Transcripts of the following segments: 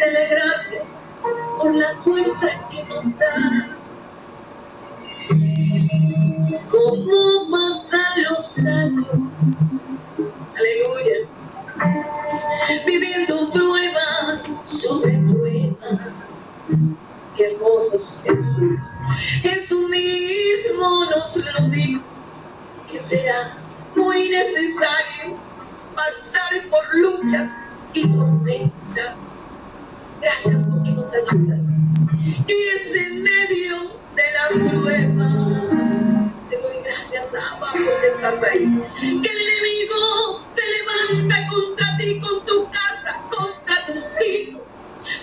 Dele gracias por la fuerza que nos da. Como pasan los años, aleluya, viviendo pruebas sobre pruebas. Qué hermoso es Jesús. Jesús mismo nos lo dijo, que será muy necesario pasar por luchas y tormentas. Gracias porque nos ayudas. Y es en medio de la prueba. Te doy gracias, Abba, porque estás ahí. Que el enemigo se levanta contra ti, con tu casa, contra tus hijos,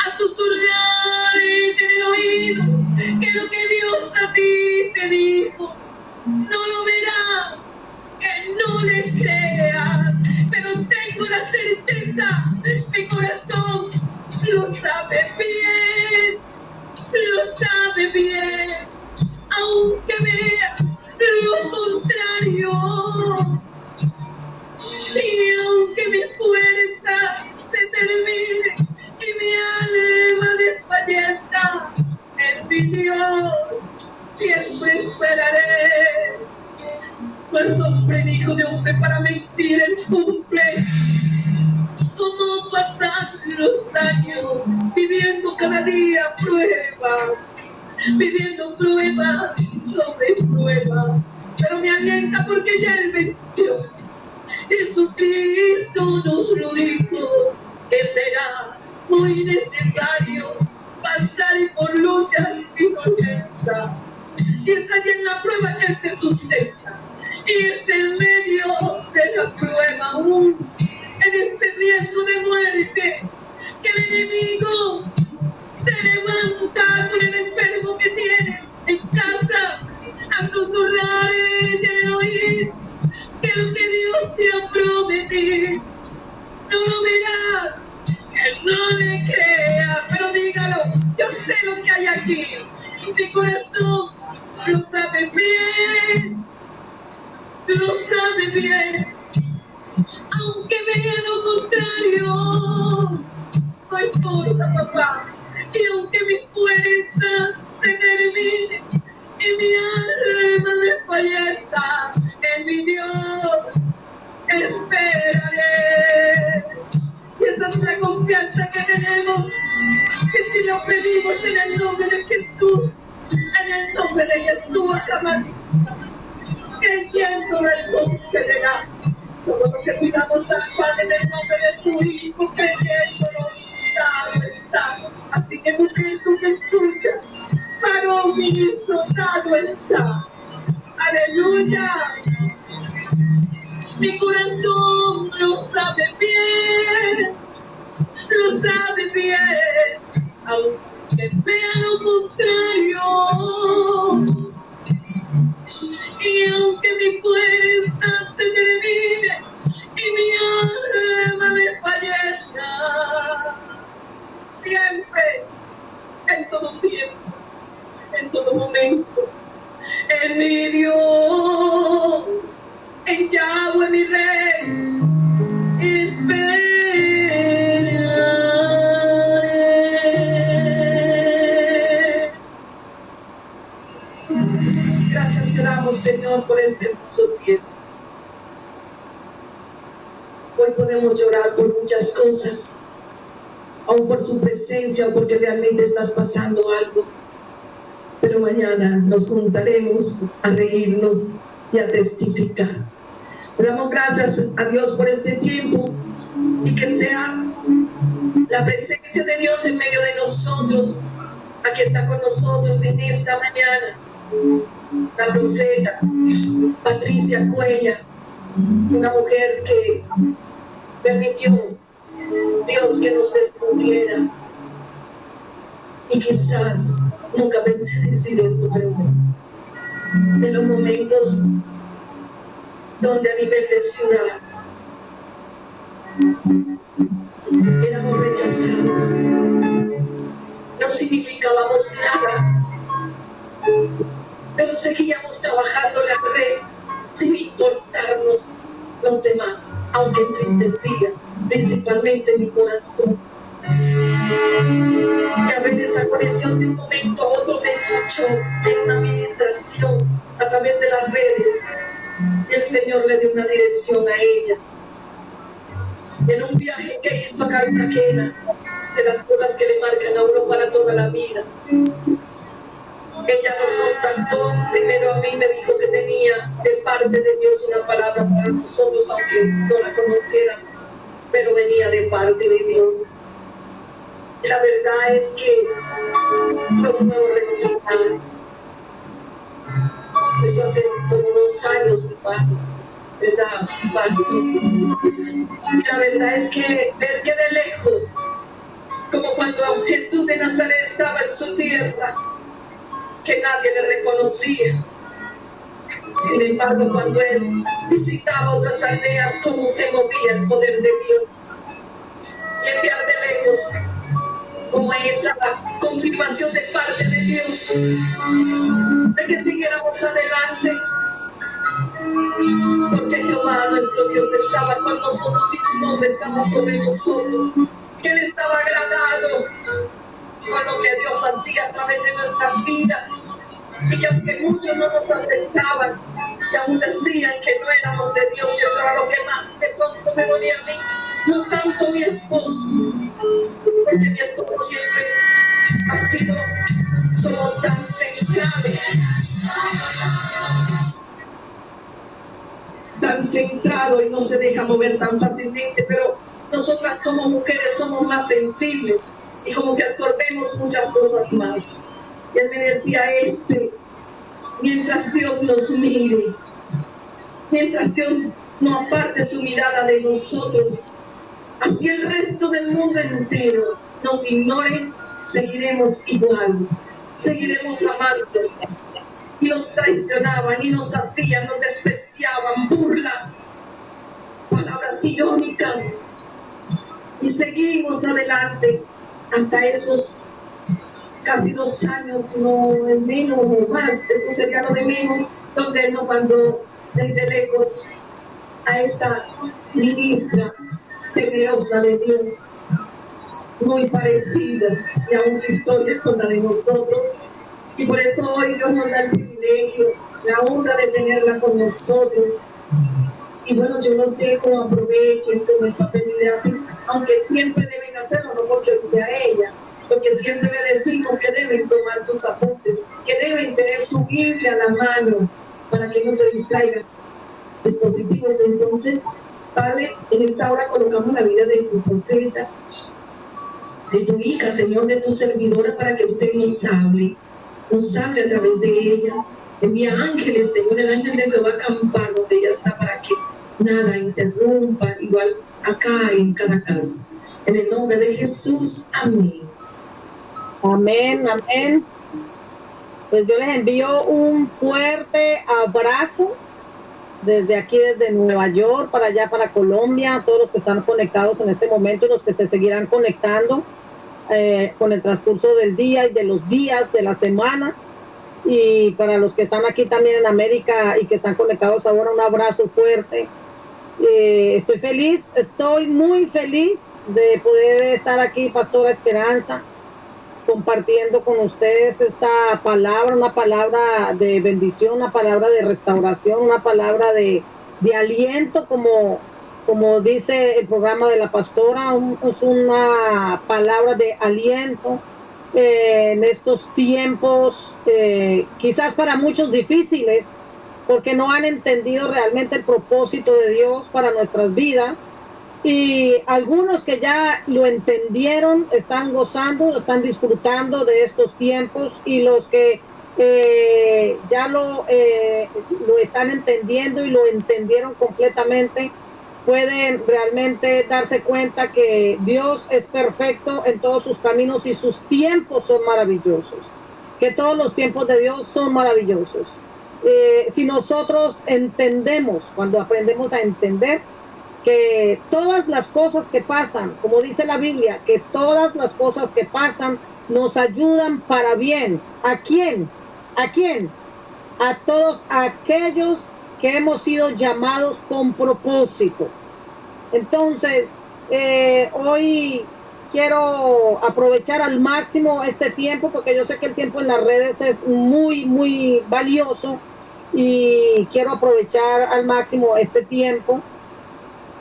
a susurrar en el oído que lo que Dios a ti te dijo, no lo verás, que no le creas, pero tengo la certeza, mi corazón lo sabe bien, aunque vea lo contrario, y aunque mi fuerza se termine y mi alma desfallezca, en mi Dios siempre esperaré. No es hombre ni hijo de hombre para mentir, Él cumple. Como pasan los años, viviendo cada día pruebas, viviendo pruebas sobre pruebas, pero me alienta porque ya Él venció. Jesucristo nos lo dijo, que será muy necesario pasar por luchas y tormentas. Y es allí en la prueba que Él te sustenta. Y es en medio de la prueba aún, en este riesgo de muerte, que el enemigo se levanta con el enfermo que tienes en casa, a susurrar en el oído que lo que Dios te ha prometido, no lo verás, que no le creas, pero dígalo, yo sé lo que hay aquí, mi corazón lo sabe bien, aunque vea lo contrario, no importa, papá, y aunque mi fuerza se termine y mi alma desfallezca, en mi Dios esperaré. Y esa es la confianza que tenemos, que si lo pedimos en el nombre de Jesús, en el nombre de Jesús, amado, creyendo Él concederá. Todo lo que pidamos al Padre en el nombre de su Hijo, creyéndolo, dado está. Así que tú Jesús que escucha, varón ministro, dado está. Aleluya. Mi corazón lo sabe bien, aunque vea lo contrario. Y aunque mi fuerza se termine y mi alma desfallezca, siempre, en todo tiempo, en todo momento, en mi Dios, en Yahweh mi Rey, esperaré. Gracias te damos, Señor, por este hermoso tiempo. Hoy podemos llorar por muchas cosas, aún por su presencia o porque realmente estás pasando algo. Pero mañana nos juntaremos a reírnos y a testificar. Le damos gracias a Dios por este tiempo y que sea la presencia de Dios en medio de nosotros. Aquí está con nosotros en esta mañana la profeta Patricia Cuella, una mujer que permitió Dios que nos descubriera. Y quizás nunca pensé decir esto, pero en los momentos donde a nivel de ciudad éramos rechazados, no significábamos nada, pero seguíamos trabajando la red sin importarnos los demás, aunque entristecía principalmente mi corazón. Yahvé desapareció de un momento a otro, me escuchó en una administración a través de las redes. Y el Señor le dio una dirección a ella. En un viaje que hizo a Cartagena, de las cosas que le marcan a uno para toda la vida. Ella nos contactó, primero a mí me dijo que tenía de parte de Dios una palabra para nosotros, aunque no la conociéramos, pero venía de parte de Dios. Y la verdad es que fue un nuevo respirar. Eso hace como 2 años, mi padre, ¿verdad, pastor? Y la verdad es que ver que de lejos, como cuando Jesús de Nazaret estaba en su tierra, que nadie le reconocía. Sin embargo, cuando él visitaba otras aldeas, cómo se movía el poder de Dios. Y enviar de lejos, como esa confirmación de parte de Dios, de que siguiéramos adelante, porque Jehová, nuestro Dios, estaba con nosotros y su nombre estaba sobre nosotros, que él estaba agradado con lo que Dios hacía a través de nuestras vidas, y que aunque muchos no nos aceptaban, y aún decían que no éramos de Dios, y eso era lo que más de pronto me dolía a mí, no tanto mi esposo, porque mi esposo siempre ha sido como tan centrado y no se deja mover tan fácilmente, pero nosotras como mujeres somos más sensibles y como que absorbemos muchas cosas más. Y él me decía, mientras Dios nos mire, mientras Dios no aparte su mirada de nosotros, así el resto del mundo entero nos ignore, seguiremos igual, seguiremos amando. Y nos traicionaban y nos hacían, nos despreciaban, burlas, palabras irónicas, y seguimos adelante hasta esos casi 2 años, no menos o más, eso sería lo de menos, donde él nos mandó desde lejos a esta ministra temerosa de Dios, muy parecida y aún su historia con la de nosotros. Y por eso hoy Dios nos da el privilegio, la honra de tenerla con nosotros. Y bueno, yo los dejo, aprovechen, tomen papel y lápiz, aunque siempre deben hacerlo, no porque sea ella, porque siempre le decimos que deben tomar sus apuntes, que deben tener su Biblia a la mano para que no se distraigan dispositivos. Entonces, Padre, en esta hora colocamos la vida de tu profeta, de tu hija, Señor, de tu servidora, para que usted nos hable a través de ella. Envía ángeles, Señor, el ángel de Jehová a acampar donde ella está para que nada interrumpa, igual acá en cada caso. En el nombre de Jesús, amén. Amén, amén. Pues yo les envío un fuerte abrazo desde aquí, desde Nueva York, para allá, para Colombia, a todos los que están conectados en este momento y los que se seguirán conectando con el transcurso del día y de los días, de las semanas. Y para los que están aquí también en América y que están conectados ahora, un abrazo fuerte. Estoy feliz, estoy muy feliz de poder estar aquí, Pastora Esperanza, compartiendo con ustedes esta palabra, una palabra de bendición, una palabra de restauración, una palabra de aliento, como dice el programa de la pastora, es una palabra de aliento en estos tiempos, quizás para muchos difíciles, porque no han entendido realmente el propósito de Dios para nuestras vidas. Y algunos que ya lo entendieron están gozando, están disfrutando de estos tiempos, y los que ya lo están entendiendo y lo entendieron completamente, pueden realmente darse cuenta que Dios es perfecto en todos sus caminos y sus tiempos son maravillosos, que todos los tiempos de Dios son maravillosos. Si nosotros entendemos, cuando aprendemos a entender que todas las cosas que pasan, como dice la Biblia, que todas las cosas que pasan nos ayudan para bien. ¿A quién? ¿A quién? A todos aquellos que hemos sido llamados con propósito. Entonces, hoy quiero aprovechar al máximo este tiempo, porque yo sé que el tiempo en las redes es muy, muy valioso, y quiero aprovechar al máximo este tiempo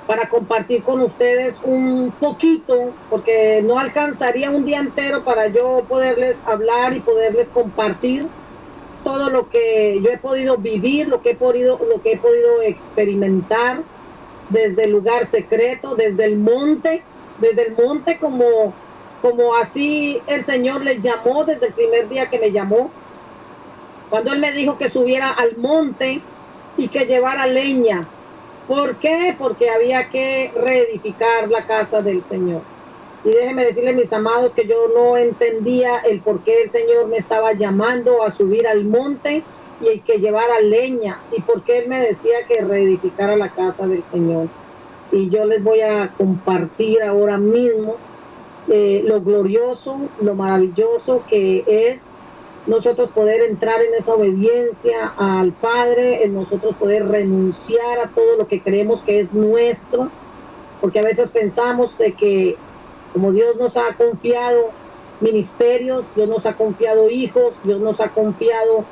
para compartir con ustedes un poquito, porque no alcanzaría un día entero para yo poderles hablar y poderles compartir todo lo que yo he podido vivir, lo que he podido experimentar desde el lugar secreto, desde el monte como así el Señor les llamó desde el primer día que me llamó, cuando Él me dijo que subiera al monte y que llevara leña. ¿Por qué? Porque había que reedificar la casa del Señor. Y déjenme decirle, mis amados, que yo no entendía el por qué el Señor me estaba llamando a subir al monte y que llevara leña, y por qué Él me decía que reedificara la casa del Señor. Y yo les voy a compartir ahora mismo lo glorioso, lo maravilloso que es nosotros poder entrar en esa obediencia al Padre, en nosotros poder renunciar a todo lo que creemos que es nuestro, porque a veces pensamos de que como Dios nos ha confiado ministerios, Dios nos ha confiado hijos, Dios nos ha confiado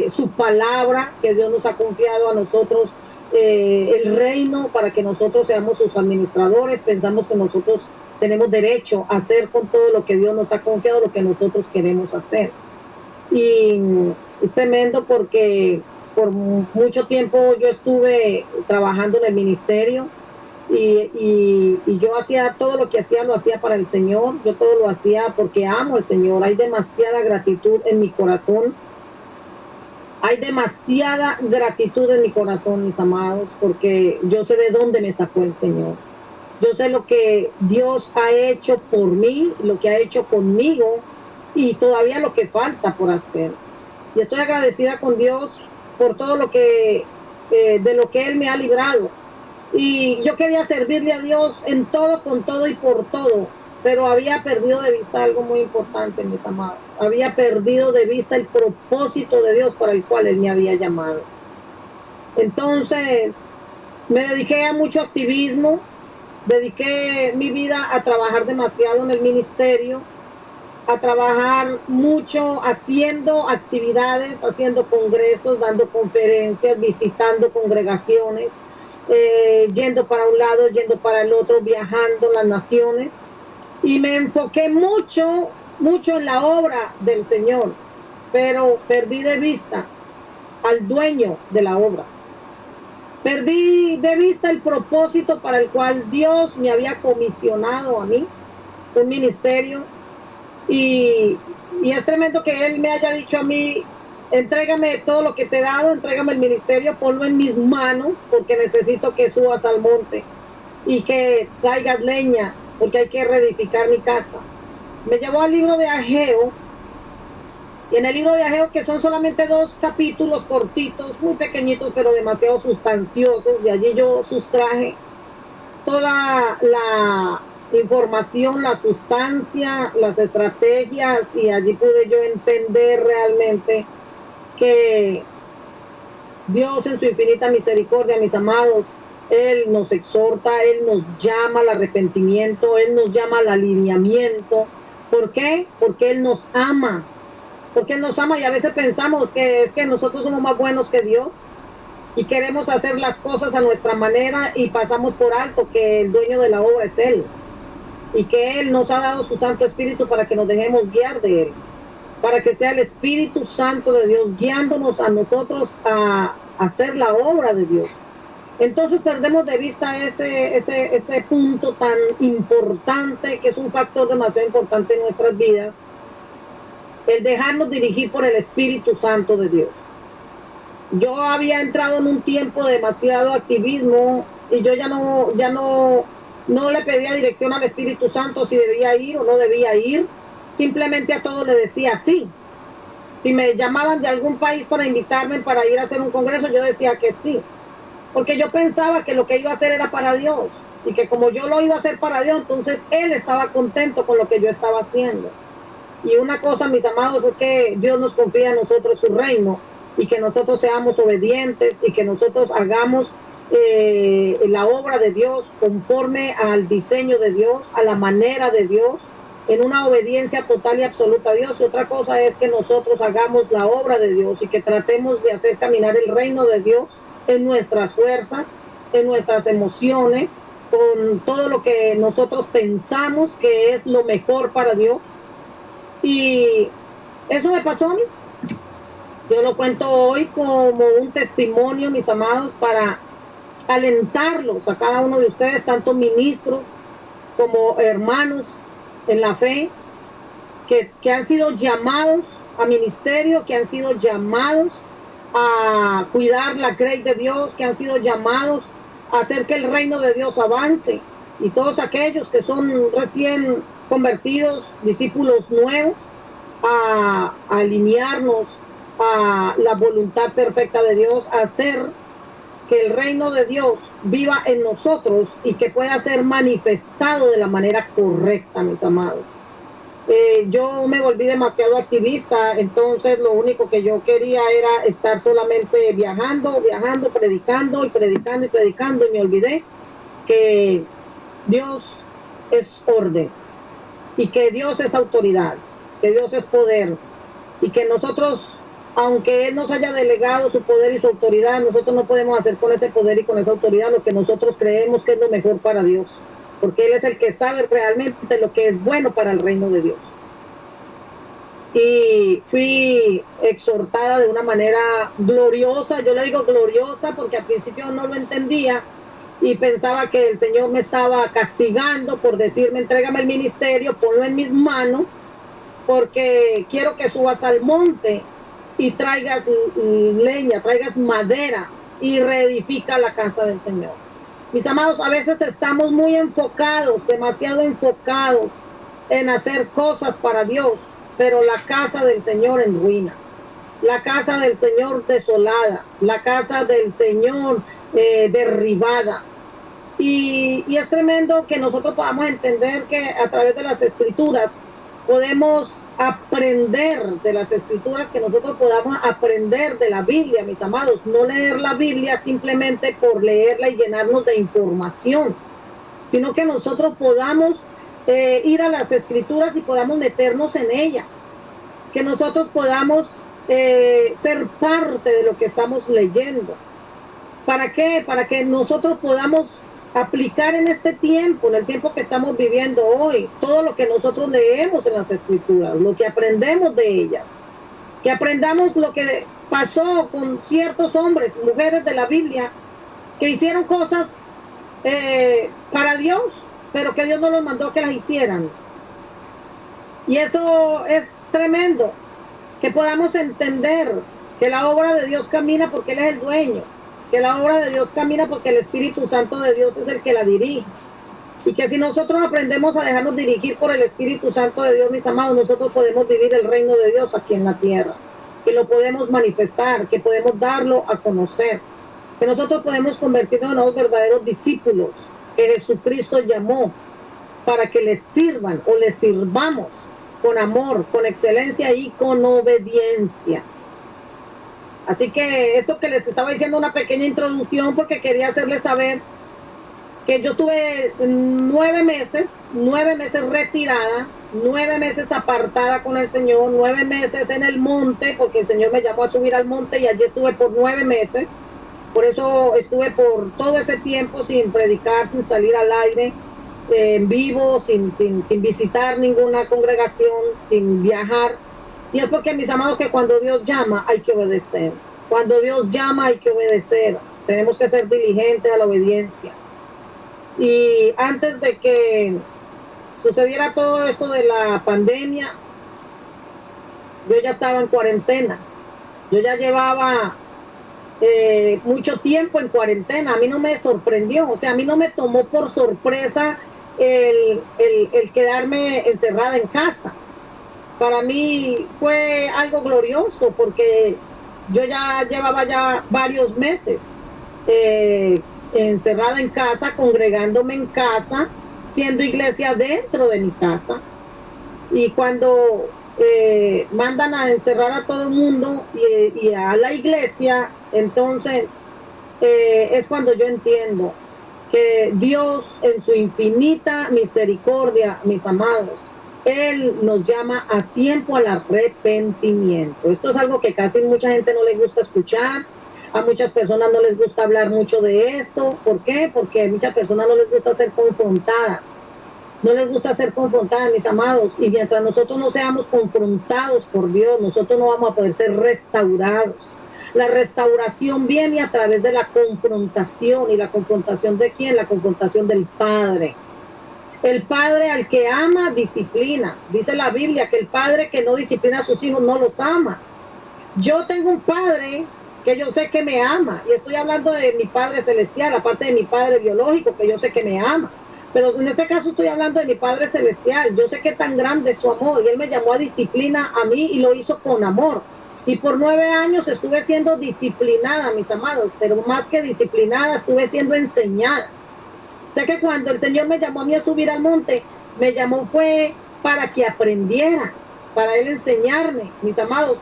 su palabra, que Dios nos ha confiado a nosotros el reino para que nosotros seamos sus administradores, pensamos que nosotros tenemos derecho a hacer con todo lo que Dios nos ha confiado lo que nosotros queremos hacer. Y es tremendo porque por mucho tiempo yo estuve trabajando en el ministerio y yo hacía todo lo que hacía, lo hacía para el Señor, yo todo lo hacía porque amo al Señor. Hay demasiada gratitud en mi corazón, hay demasiada gratitud en mi corazón, mis amados, porque yo sé de dónde me sacó el Señor. Yo sé lo que Dios ha hecho por mí, lo que ha hecho conmigo, y todavía lo que falta por hacer. Y estoy agradecida con Dios por todo lo que de lo que Él me ha librado. Y yo quería servirle a Dios en todo, con todo y por todo, pero había perdido de vista algo muy importante, mis amados. Había perdido de vista el propósito de Dios para el cual Él me había llamado. Entonces me dediqué a mucho activismo, dediqué mi vida a trabajar demasiado en el ministerio, a trabajar mucho haciendo actividades, haciendo congresos, dando conferencias, visitando congregaciones, yendo para un lado, yendo para el otro, viajando las naciones, y me enfoqué mucho en la obra del Señor, pero perdí de vista al dueño de la obra. Perdí de vista el propósito para el cual Dios me había comisionado a mí, un ministerio. Y es tremendo que Él me haya dicho a mí: entrégame todo lo que te he dado, entrégame el ministerio, ponlo en mis manos, porque necesito que subas al monte y que traigas leña, porque hay que reedificar mi casa. Me llevó al libro de Ageo, y en el libro de Ageo, que son solamente 2 capítulos cortitos, muy pequeñitos, pero demasiado sustanciosos, de allí yo sustraje toda la información, la sustancia, las estrategias, y allí pude yo entender realmente que Dios en su infinita misericordia, mis amados, Él nos exhorta, Él nos llama al arrepentimiento, Él nos llama al alineamiento. ¿Por qué? Porque Él nos ama. Porque Él nos ama, y a veces pensamos que es que nosotros somos más buenos que Dios y queremos hacer las cosas a nuestra manera, y pasamos por alto que el dueño de la obra es Él, y que Él nos ha dado su Santo Espíritu para que nos dejemos guiar de Él, para que sea el Espíritu Santo de Dios guiándonos a nosotros a hacer la obra de Dios. Entonces perdemos de vista ese punto tan importante, que es un factor demasiado importante en nuestras vidas, el dejarnos dirigir por el Espíritu Santo de Dios. Yo había entrado en un tiempo de demasiado activismo, y yo ya no le pedía dirección al Espíritu Santo si debía ir o no debía ir. Simplemente a todo le decía sí. Si me llamaban de algún país para invitarme para ir a hacer un congreso, yo decía que sí, porque yo pensaba que lo que iba a hacer era para Dios, y que como yo lo iba a hacer para Dios, entonces Él estaba contento con lo que yo estaba haciendo. Y una cosa, mis amados, es que Dios nos confía a nosotros su reino, y que nosotros seamos obedientes, y que nosotros hagamos la obra de Dios conforme al diseño de Dios, a la manera de Dios, en una obediencia total y absoluta a Dios. Y otra cosa es que nosotros hagamos la obra de Dios y que tratemos de hacer caminar el reino de Dios en nuestras fuerzas, en nuestras emociones, con todo lo que nosotros pensamos que es lo mejor para Dios. Y eso me pasó a mí. Yo lo cuento hoy como un testimonio, mis amados, para alentarlos a cada uno de ustedes, tanto ministros como hermanos en la fe, que han sido llamados a ministerio, que han sido llamados a cuidar la grey de Dios, que han sido llamados a hacer que el reino de Dios avance. Y todos aquellos que son recién convertidos, discípulos nuevos, a alinearnos a la voluntad perfecta de Dios, a hacer que el reino de Dios viva en nosotros y que pueda ser manifestado de la manera correcta, mis amados. Yo me volví demasiado activista, entonces lo único que yo quería era estar solamente viajando, predicando y me olvidé que Dios es orden y que Dios es autoridad, que Dios es poder y que nosotros, aunque Él nos haya delegado su poder y su autoridad, nosotros no podemos hacer con ese poder y con esa autoridad lo que nosotros creemos que es lo mejor para Dios, porque Él es el que sabe realmente lo que es bueno para el reino de Dios. Y fui exhortada de una manera gloriosa. Yo le digo gloriosa porque al principio no lo entendía y pensaba que el Señor me estaba castigando por decirme: entrégame el ministerio, ponlo en mis manos, porque quiero que subas al monte y traigas leña, traigas madera y reedifica la casa del Señor. Mis amados, a veces estamos muy enfocados, demasiado enfocados en hacer cosas para Dios, pero la casa del Señor en ruinas, la casa del Señor desolada, la casa del Señor derribada. Y es tremendo que nosotros podamos entender que a través de las Escrituras podemos aprender de las Escrituras, que nosotros podamos aprender de la Biblia, mis amados. No leer la Biblia simplemente por leerla y llenarnos de información, sino que nosotros podamos ir a las Escrituras y podamos meternos en ellas, que nosotros podamos ser parte de lo que estamos leyendo. ¿Para qué? Para que nosotros podamos aplicar en este tiempo, en el tiempo que estamos viviendo hoy, todo lo que nosotros leemos en las Escrituras, lo que aprendemos de ellas, que aprendamos lo que pasó con ciertos hombres, mujeres de la Biblia, que hicieron cosas para Dios, pero que Dios no los mandó que las hicieran. Y eso es tremendo, que podamos entender que la obra de Dios camina porque Él es el dueño, que la obra de Dios camina porque el Espíritu Santo de Dios es el que la dirige. Y que si nosotros aprendemos a dejarnos dirigir por el Espíritu Santo de Dios, mis amados, nosotros podemos vivir el reino de Dios aquí en la tierra, que lo podemos manifestar, que podemos darlo a conocer, que nosotros podemos convertirnos en unos verdaderos discípulos que Jesucristo llamó para que les sirvan o les sirvamos con amor, con excelencia y con obediencia. Así que eso que les estaba diciendo, una pequeña introducción, porque quería hacerles saber que yo tuve 9 meses retirada, 9 meses apartada con el Señor, 9 meses en el monte, porque el Señor me llamó a subir al monte y allí estuve por 9 meses. Por eso estuve por todo ese tiempo sin predicar, sin salir al aire, en vivo, sin visitar ninguna congregación, sin viajar. Y es porque, mis amados, que cuando Dios llama hay que obedecer. Cuando Dios llama hay que obedecer. Tenemos que ser diligentes a la obediencia. Y antes de que sucediera todo esto de la pandemia, yo ya estaba en cuarentena. Yo ya llevaba mucho tiempo en cuarentena. A mí no me sorprendió, o sea, a mí no me tomó por sorpresa el quedarme encerrada en casa. Para mí fue algo glorioso porque yo ya llevaba ya varios meses encerrada en casa, congregándome en casa, siendo iglesia dentro de mi casa. Y cuando mandan a encerrar a todo el mundo y a la iglesia, entonces es cuando yo entiendo que Dios en su infinita misericordia, mis amados, Él nos llama a tiempo al arrepentimiento. Esto es algo que casi mucha gente no le gusta escuchar. A muchas personas no les gusta hablar mucho de esto. ¿Por qué? Porque a muchas personas no les gusta ser confrontadas. No les gusta ser confrontadas, mis amados. Y mientras nosotros no seamos confrontados por Dios, nosotros no vamos a poder ser restaurados. La restauración viene a través de la confrontación. ¿Y la confrontación de quién? La confrontación del Padre. El Padre al que ama, disciplina. Dice la Biblia que el Padre que no disciplina a sus hijos no los ama. Yo tengo un Padre que yo sé que me ama. Y estoy hablando de mi Padre celestial, aparte de mi Padre biológico, que yo sé que me ama. Pero en este caso estoy hablando de mi Padre celestial. Yo sé que tan grande es su amor. Y Él me llamó a disciplina a mí y lo hizo con amor. Y por 9 años estuve siendo disciplinada, mis amados, pero más que disciplinada, estuve siendo enseñada. Sé que cuando el Señor me llamó a mí a subir al monte, me llamó fue para que aprendiera, para Él enseñarme, mis amados,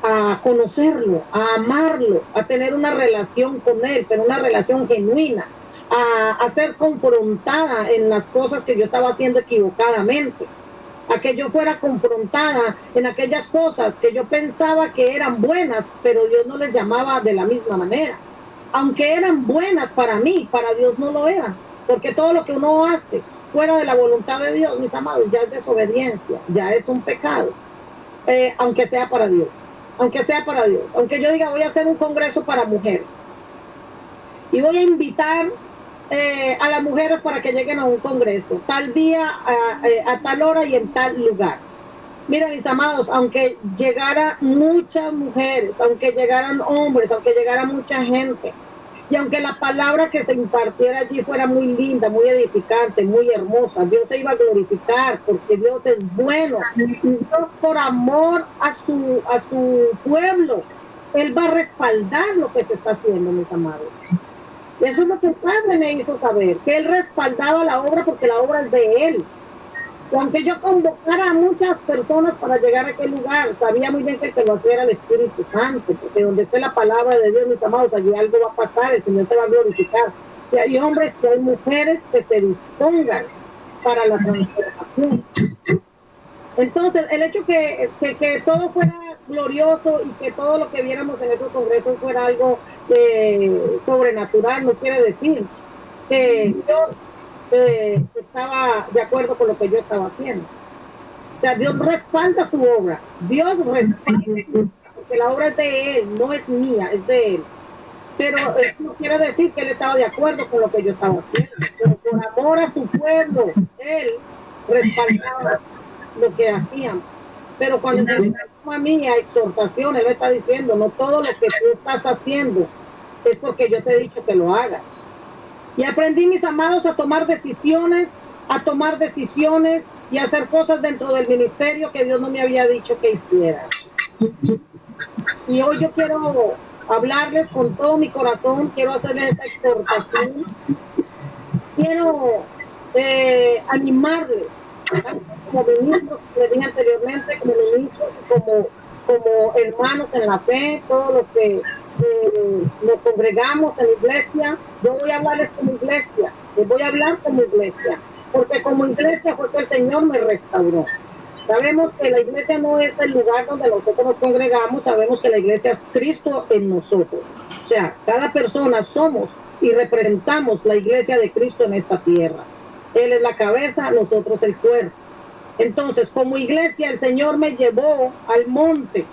a conocerlo, a amarlo, a tener una relación con Él, pero una relación genuina, a ser confrontada en las cosas que yo estaba haciendo equivocadamente, a que yo fuera confrontada en aquellas cosas que yo pensaba que eran buenas, pero Dios no les llamaba de la misma manera. Aunque eran buenas para mí, para Dios no lo eran, porque todo lo que uno hace fuera de la voluntad de Dios, mis amados, ya es desobediencia, ya es un pecado, aunque sea para Dios, aunque sea para Dios, aunque yo diga voy a hacer un congreso para mujeres y voy a invitar a las mujeres para que lleguen a un congreso, tal día, a tal hora y en tal lugar. Mira, mis amados, aunque llegara muchas mujeres, aunque llegaran hombres, aunque llegara mucha gente, y aunque la palabra que se impartiera allí fuera muy linda, muy edificante, muy hermosa, Dios se iba a glorificar porque Dios es bueno. Dios, por amor a su pueblo, Él va a respaldar lo que se está haciendo, mis amados. Eso es lo que el Padre me hizo saber, que Él respaldaba la obra porque la obra es de Él. Y aunque yo convocara a muchas personas para llegar a aquel lugar, sabía muy bien que el que lo hacía era el Espíritu Santo, porque donde esté la palabra de Dios, mis amados, allí algo va a pasar, el Señor se va a glorificar. Si hay hombres, que hay mujeres que se dispongan para la transformación. Entonces, el hecho que todo fuera glorioso y que todo lo que viéramos en esos congresos fuera algo sobrenatural, no quiere decir que yo estaba de acuerdo con lo que yo estaba haciendo. O sea, Dios respalda su obra. Dios respalda, porque la obra es de Él, no es mía, es de Él. Pero eso no quiere decir que Él estaba de acuerdo con lo que yo estaba haciendo. Pero por amor a su pueblo, Él respaldaba lo que hacíamos. Pero cuando se me llama a mí a exhortación, Él me está diciendo, no todo lo que tú estás haciendo es porque yo te he dicho que lo hagas. Y aprendí, mis amados, a tomar decisiones y a hacer cosas dentro del ministerio que Dios no me había dicho que hiciera. Y hoy yo quiero hablarles con todo mi corazón, quiero hacerles esta exhortación, quiero animarles, como ministros, les dije anteriormente, como ministros, como hermanos en la fe, todos los que nos congregamos en la iglesia. Yo voy a hablarles como iglesia, les voy a hablar como iglesia, porque como iglesia fue que el Señor me restauró. Sabemos que la iglesia no es el lugar donde nosotros nos congregamos, sabemos que la iglesia es Cristo en nosotros. O sea, cada persona somos y representamos la iglesia de Cristo en esta tierra. Él es la cabeza, nosotros el cuerpo. Entonces, como iglesia, el Señor me llevó al monte.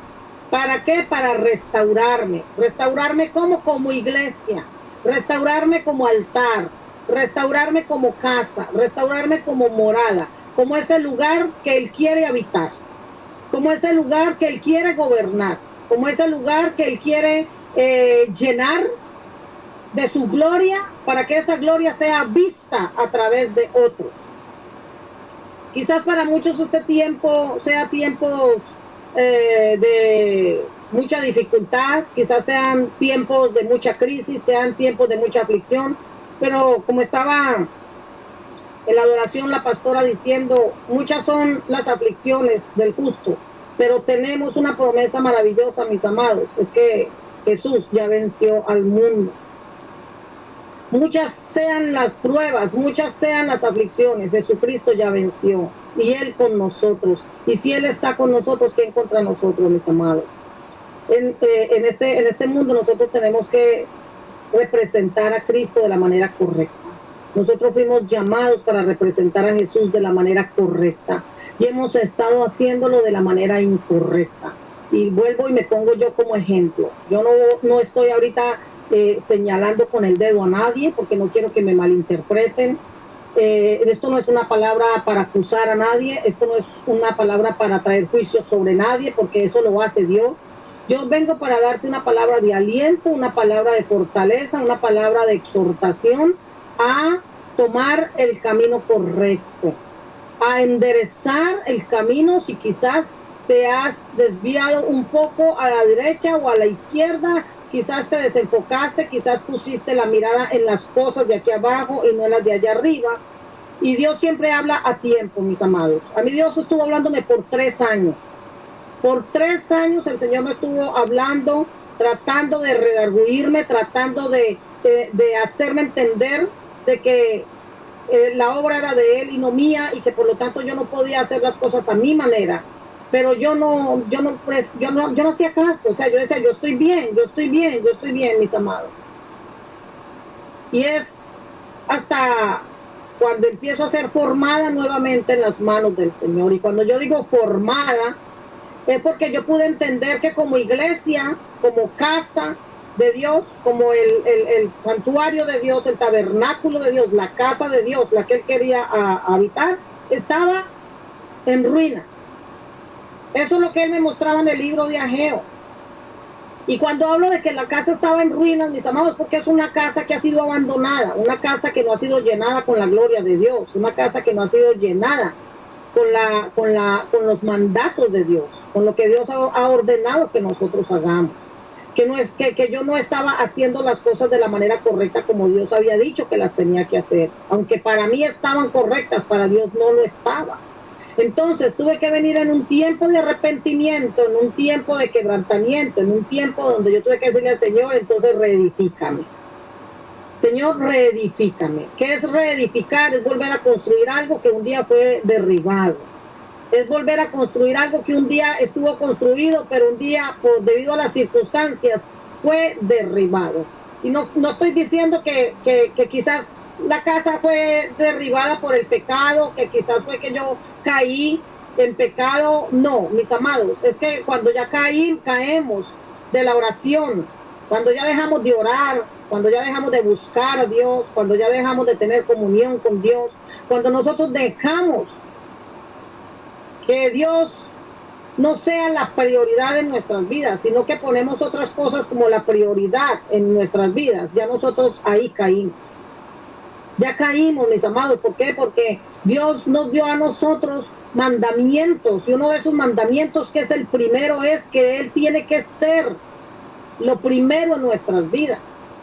¿Para qué? Para restaurarme. ¿Restaurarme cómo? Como iglesia. Restaurarme como altar. Restaurarme como casa. Restaurarme como morada. Como ese lugar que Él quiere habitar. Como ese lugar que Él quiere gobernar. Como ese lugar que Él quiere llenar de su gloria, para que esa gloria sea vista a través de otros. Quizás para muchos este tiempo sea tiempos de mucha dificultad, quizás sean tiempos de mucha crisis, sean tiempos de mucha aflicción, pero como estaba en la adoración la pastora diciendo, muchas son las aflicciones del justo, pero tenemos una promesa maravillosa, mis amados, es que Jesús ya venció al mundo. muchas sean las pruebas, muchas sean las aflicciones, Jesucristo ya venció y Él con nosotros. Y si Él está con nosotros, ¿quién contra nosotros, mis amados? En este mundo nosotros tenemos que representar a Cristo de la manera correcta. Nosotros fuimos llamados para representar a Jesús de la manera correcta y hemos estado haciéndolo de la manera incorrecta. Y vuelvo y me pongo yo como ejemplo. Yo no estoy ahorita señalando con el dedo a nadie porque no quiero que me malinterpreten. Esto no es una palabra para acusar a nadie, esto no es una palabra para traer juicio sobre nadie porque eso lo hace Dios. Yo vengo para darte una palabra de aliento, una palabra de fortaleza, una palabra de exhortación a tomar el camino correcto, a enderezar el camino si quizás te has desviado un poco a la derecha o a la izquierda, quizás te desenfocaste, quizás pusiste la mirada en las cosas de aquí abajo y no en las de allá arriba. Y Dios siempre habla a tiempo, mis amados. A mí Dios estuvo hablándome por 3 años. Por 3 años el Señor me estuvo hablando, tratando de redarguirme, tratando de hacerme entender de que la obra era de Él y no mía y que por lo tanto yo no podía hacer las cosas a mi manera. Pero yo no hacía caso. O sea, yo decía, yo estoy bien, mis amados. Y es hasta cuando empiezo a ser formada nuevamente en las manos del Señor. Y cuando yo digo formada, es porque yo pude entender que como iglesia, como casa de Dios, como el santuario de Dios, el tabernáculo de Dios, la casa de Dios, la que Él quería habitar, estaba en ruinas. Eso es lo que Él me mostraba en el libro de Ageo. Y cuando hablo de que la casa estaba en ruinas, mis amados, porque es una casa que ha sido abandonada, una casa que no ha sido llenada con la gloria de Dios, una casa que no ha sido llenada con los mandatos de Dios, con lo que Dios ha ordenado que nosotros hagamos. Que yo no estaba haciendo las cosas de la manera correcta como Dios había dicho que las tenía que hacer. Aunque para mí estaban correctas, para Dios no lo estaba. Entonces tuve que venir en un tiempo de arrepentimiento, en un tiempo de quebrantamiento, en un tiempo donde yo tuve que decirle al Señor, entonces reedifícame. Señor, reedifícame. ¿Qué es reedificar? Es volver a construir algo que un día fue derribado. Es volver a construir algo que un día estuvo construido, pero un día, debido a las circunstancias, fue derribado. Y no estoy diciendo que quizás la casa fue derribada por el pecado, que quizás fue que yo caí en pecado. No, mis amados, es que cuando ya caemos de la oración, cuando ya dejamos de orar, cuando ya dejamos de buscar a Dios, cuando ya dejamos de tener comunión con Dios, cuando nosotros dejamos que Dios no sea la prioridad en nuestras vidas, sino que ponemos otras cosas como la prioridad en nuestras vidas, ya nosotros ahí caímos. Ya caímos, mis amados. ¿Por qué? Porque Dios nos dio a nosotros mandamientos, y uno de esos mandamientos, que es el primero, es que Él tiene que ser lo primero en nuestras vidas,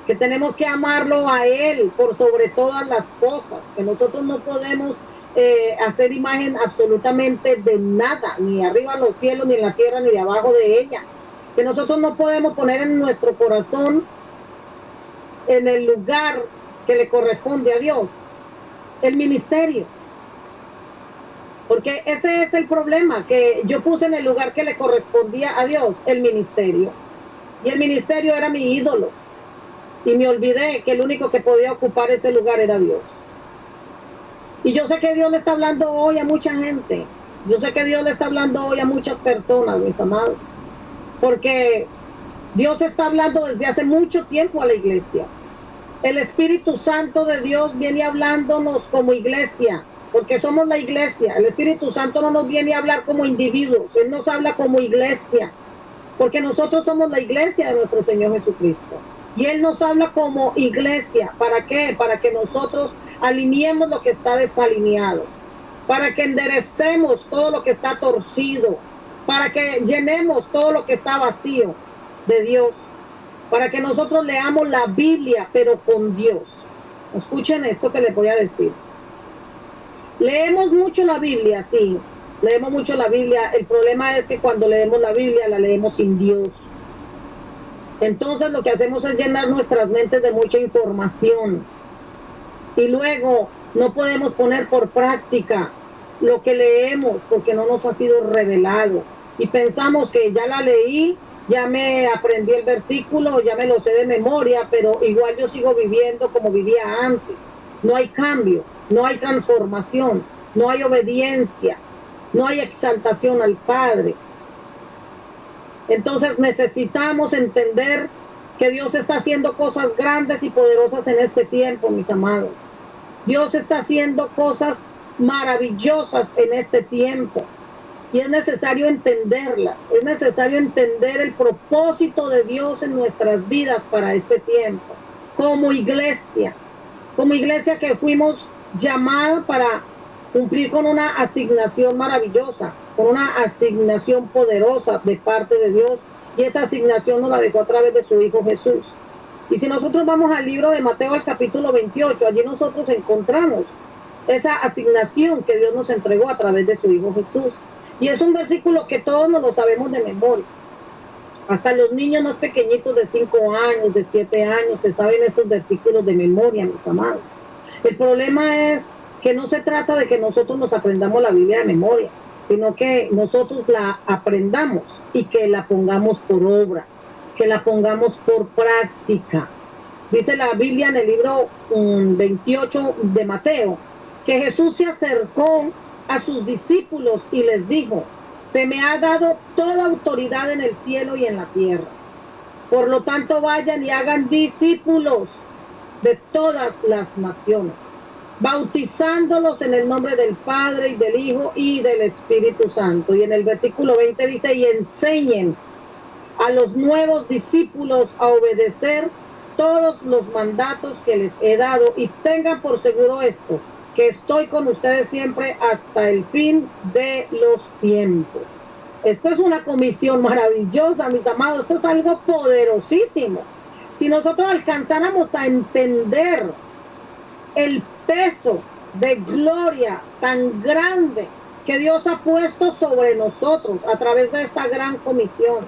que tenemos que amarlo a Él por sobre todas las cosas, que nosotros no podemos hacer imagen absolutamente de nada, ni arriba en los cielos, ni en la tierra, ni de abajo de ella, que nosotros no podemos poner en nuestro corazón, en el lugar que le corresponde a Dios, el ministerio. Porque ese es el problema, que yo puse en el lugar que le correspondía a Dios, el ministerio. Y el ministerio era mi ídolo. Y me olvidé que el único que podía ocupar ese lugar era Dios. Y yo sé que Dios le está hablando hoy a mucha gente. Yo sé que Dios le está hablando hoy a muchas personas, mis amados. Porque Dios está hablando desde hace mucho tiempo a la iglesia. El Espíritu Santo de Dios viene hablándonos como iglesia, porque somos la iglesia. El Espíritu Santo no nos viene a hablar como individuos, Él nos habla como iglesia, porque nosotros somos la iglesia de nuestro Señor Jesucristo. Y Él nos habla como iglesia. ¿Para qué? Para que nosotros alineemos lo que está desalineado, para que enderecemos todo lo que está torcido, para que llenemos todo lo que está vacío de Dios, para que nosotros leamos la Biblia, pero con Dios. Escuchen esto que les voy a decir. Leemos mucho la Biblia, sí, leemos mucho la Biblia. El problema es que cuando leemos la Biblia, la leemos sin Dios. Entonces lo que hacemos es llenar nuestras mentes de mucha información. y luego no podemos poner por práctica lo que leemos porque no nos ha sido revelado y pensamos que ya la leí, ya me aprendí el versículo, ya me lo sé de memoria, pero igual yo sigo viviendo como vivía antes. No hay cambio, no hay transformación, no hay obediencia, no hay exaltación al Padre. Entonces necesitamos entender que Dios está haciendo cosas grandes y poderosas en este tiempo, mis amados. Dios está haciendo cosas maravillosas en este tiempo y es necesario entenderlas, es necesario entender el propósito de Dios en nuestras vidas para este tiempo, como iglesia que fuimos llamados para cumplir con una asignación maravillosa, con una asignación poderosa de parte de Dios, y esa asignación nos la dejó a través de su Hijo Jesús. Y si nosotros vamos al libro de Mateo, al capítulo 28, allí nosotros encontramos esa asignación que Dios nos entregó a través de su Hijo Jesús. Y es un versículo que todos nos lo sabemos de memoria. Hasta los niños más pequeñitos de 5 años, de 7 años, se saben estos versículos de memoria, mis amados. El problema es que no se trata de que nosotros nos aprendamos la Biblia de memoria, sino que nosotros la aprendamos y que la pongamos por obra, que la pongamos por práctica. Dice la Biblia en el libro 28 de Mateo, que Jesús se acercó a sus discípulos y les dijo: se me ha dado toda autoridad en el cielo y en la tierra. Por lo tanto, vayan y hagan discípulos de todas las naciones, bautizándolos en el nombre del Padre y del Hijo y del Espíritu Santo. Y en el versículo 20 dice: y enseñen a los nuevos discípulos a obedecer todos los mandatos que les he dado, y tengan por seguro esto, que estoy con ustedes siempre hasta el fin de los tiempos. Esto es una comisión maravillosa, mis amados. Esto es algo poderosísimo. Si nosotros alcanzáramos a entender el peso de gloria tan grande que Dios ha puesto sobre nosotros a través de esta gran comisión.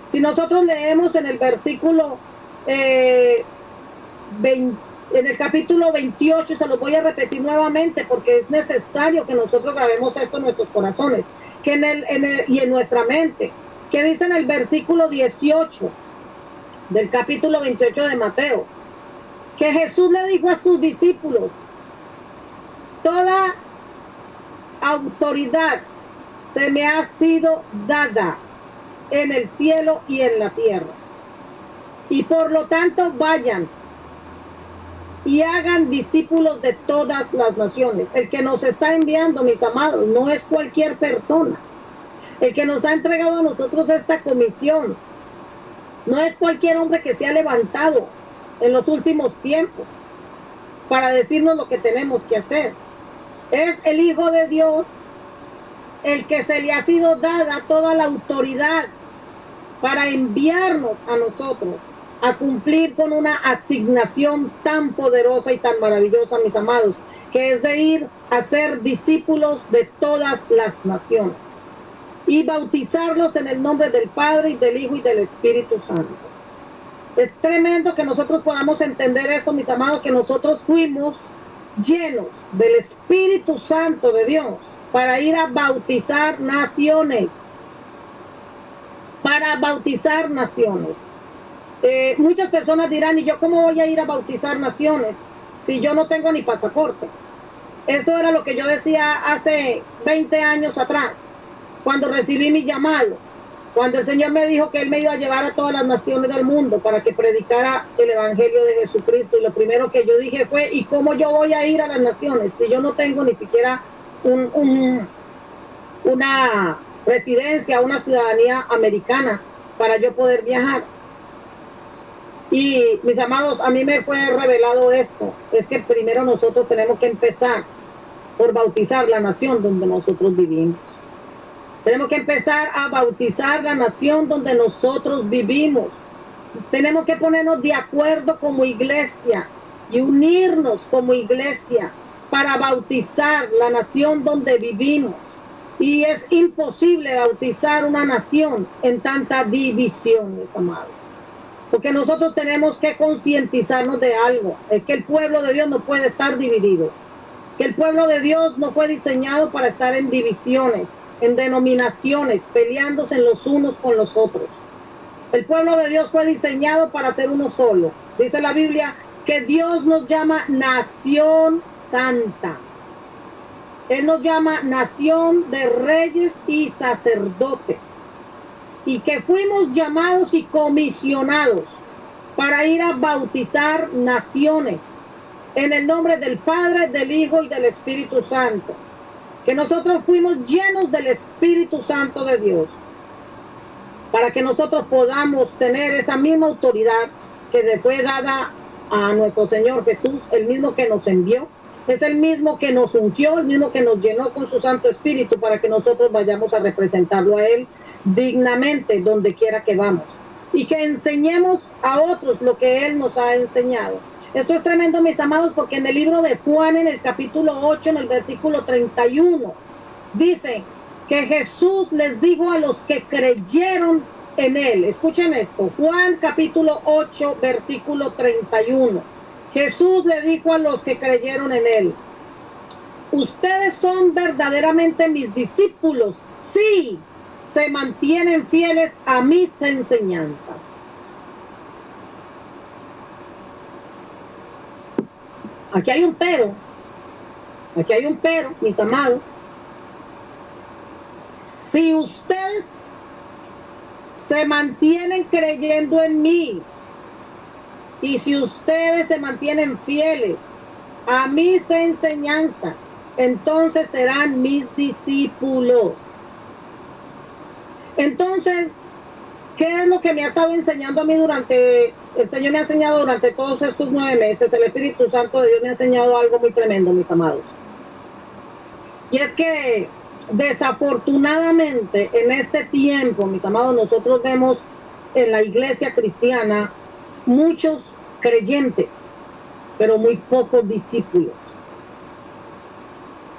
Si nosotros leemos en el versículo 20, en el capítulo 28, se lo voy a repetir nuevamente porque es necesario que nosotros grabemos esto en nuestros corazones, que y en nuestra mente, que dice en el versículo 18 del capítulo 28 de Mateo, que Jesús le dijo a sus discípulos: toda autoridad se me ha sido dada en el cielo y en la tierra, y por lo tanto vayan y hagan discípulos de todas las naciones. El que nos está enviando, mis amados, no es cualquier persona. El que nos ha entregado a nosotros esta comisión no es cualquier hombre que se ha levantado en los últimos tiempos para decirnos lo que tenemos que hacer. Es el Hijo de Dios, el que se le ha sido dada toda la autoridad para enviarnos a nosotros a cumplir con una asignación tan poderosa y tan maravillosa, mis amados, que es de ir a ser discípulos de todas las naciones y bautizarlos en el nombre del Padre y del Hijo y del Espíritu Santo. Es tremendo que nosotros podamos entender esto, mis amados, que nosotros fuimos llenos del Espíritu Santo de Dios para ir a bautizar naciones, para bautizar naciones. Muchas personas dirán: ¿y yo cómo voy a ir a bautizar naciones si yo no tengo ni pasaporte? Eso era lo que yo decía hace 20 años atrás, cuando recibí mi llamado, cuando el Señor me dijo que Él me iba a llevar a todas las naciones del mundo para que predicara el Evangelio de Jesucristo. Y lo primero que yo dije fue: ¿y cómo yo voy a ir a las naciones si yo no tengo ni siquiera una residencia, una ciudadanía americana para yo poder viajar? Y mis amados, a mí me fue revelado esto, es que primero nosotros tenemos que empezar por bautizar la nación donde nosotros vivimos. Tenemos que empezar a bautizar la nación donde nosotros vivimos. Tenemos que ponernos de acuerdo como iglesia y unirnos como iglesia para bautizar la nación donde vivimos. Y es imposible bautizar una nación en tanta división, mis amados. Porque nosotros tenemos que concientizarnos de algo, es que el pueblo de Dios no puede estar dividido, que el pueblo de Dios no fue diseñado para estar en divisiones, en denominaciones, peleándose los unos con los otros. El pueblo de Dios fue diseñado para ser uno solo. Dice la Biblia que Dios nos llama nación santa. Él nos llama nación de reyes y sacerdotes. Y que fuimos llamados y comisionados para ir a bautizar naciones en el nombre del Padre, del Hijo y del Espíritu Santo. Que nosotros fuimos llenos del Espíritu Santo de Dios, para que nosotros podamos tener esa misma autoridad que le fue dada a nuestro Señor Jesús, el mismo que nos envió, es el mismo que nos ungió, el mismo que nos llenó con su Santo Espíritu, para que nosotros vayamos a representarlo a Él dignamente donde quiera que vamos, y que enseñemos a otros lo que Él nos ha enseñado. Esto es tremendo, mis amados, porque en el libro de Juan, en el capítulo 8, en el versículo 31, dice que Jesús les dijo a los que creyeron en Él. Escuchen esto, Juan capítulo 8, versículo 31. Jesús le dijo a los que creyeron en Él: ustedes son verdaderamente mis discípulos, sí, se mantienen fieles a mis enseñanzas. Aquí hay un pero, mis amados. Si ustedes se mantienen creyendo en mí, y si ustedes se mantienen fieles a mis enseñanzas, entonces serán mis discípulos. Entonces, ¿qué es lo que me ha estado enseñando a mí el Señor me ha enseñado durante todos estos 9 meses? El Espíritu Santo de Dios me ha enseñado algo muy tremendo, mis amados. Y es que desafortunadamente en este tiempo, mis amados, nosotros vemos en la iglesia cristiana muchos creyentes, pero muy pocos discípulos.